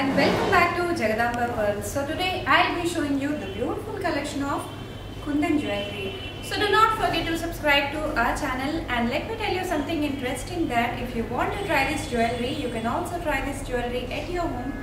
and welcome back to Jagadamba Pearls. So today I'll be showing you the beautiful collection of Kundan jewelry. So do not forget to subscribe to our channel, and let me tell you something interesting, that if you want to try this jewelry, you can also try this jewelry at your home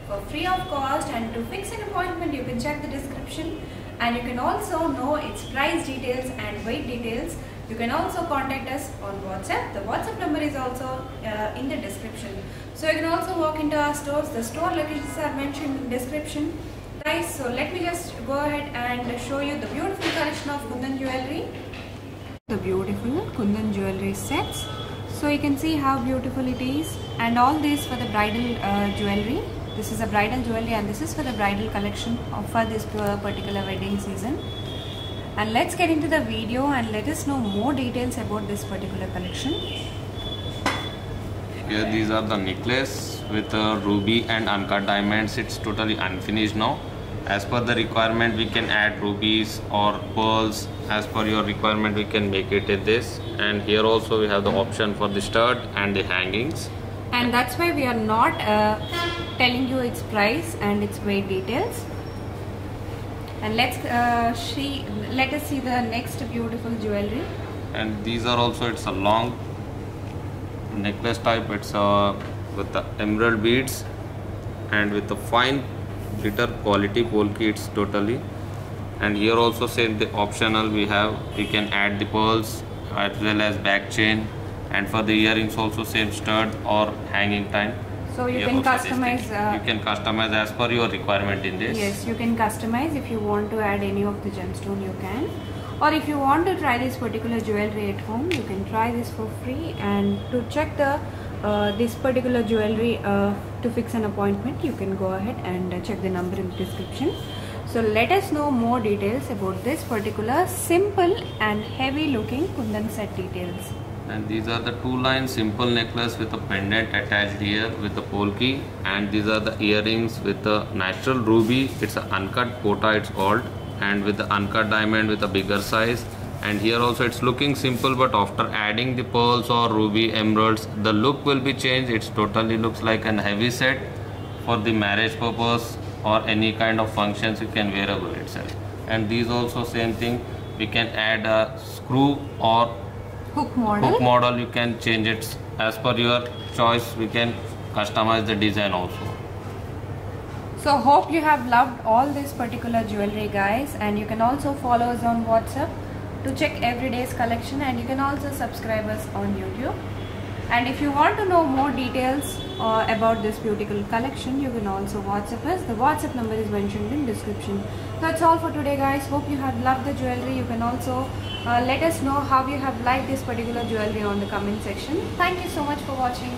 for free of cost, and to fix an appointment you can check the description, and you can also know its price details and weight details. You can also contact us on WhatsApp. The WhatsApp number is also in the description. So you can also walk into our stores. The store locations are mentioned in the description. Guys, so let me just go ahead and show you the beautiful collection of Kundan jewelry. The beautiful Kundan jewelry sets. So you can see how beautiful it is, and all this for the bridal jewelry. This is a bridal jewelry, and this is for the bridal collection for this particular wedding season. And let's get into the video and let us know more details about this particular collection. Here these are the necklace with ruby and uncut diamonds. It's totally unfinished now. As per the requirement we can add rubies or pearls. As per your requirement we can make it in this. And here also we have the option for the stud and the hangings. And that's why we are not telling you its price and its weight details. And let us see the next beautiful jewelry. And these are also, it's a long necklace type. It's with the emerald beads and with the fine glitter quality polki. It's totally. And here also same the optional we can add the pearls as well as back chain, and for the earrings also same stud or hanging time. So you can customize. You can customize as per your requirement in this. Yes, you can customize. If you want to add any of the gemstone, you can. Or if you want to try this particular jewelry at home, you can try this for free. And to check the this particular jewelry to fix an appointment, you can go ahead and check the number in the description. So let us know more details about this particular simple and heavy looking Kundan set details. And these are the two-line simple necklace with a pendant attached here with the polki, and these are the earrings with the natural ruby. It's an uncut pota it's called, and with the uncut diamond with a bigger size. And here also it's looking simple, but after adding the pearls or ruby emeralds, the look will be changed. It totally looks like an heavy set for the marriage purpose or any kind of functions you can wear over itself. And these also same thing, we can add a screw or Hook model. You can change it as per your choice. We can customize the design also. So hope you have loved all this particular jewelry, guys, and you can also follow us on WhatsApp to check everyday's collection, and you can also subscribe us on YouTube. And if you want to know more details about this beautiful collection, you can also WhatsApp us. The WhatsApp number is mentioned in description. That's all for today, guys. Hope you have loved the jewelry. You can also let us know how you have liked this particular jewelry on the comment section. Thank you so much for watching.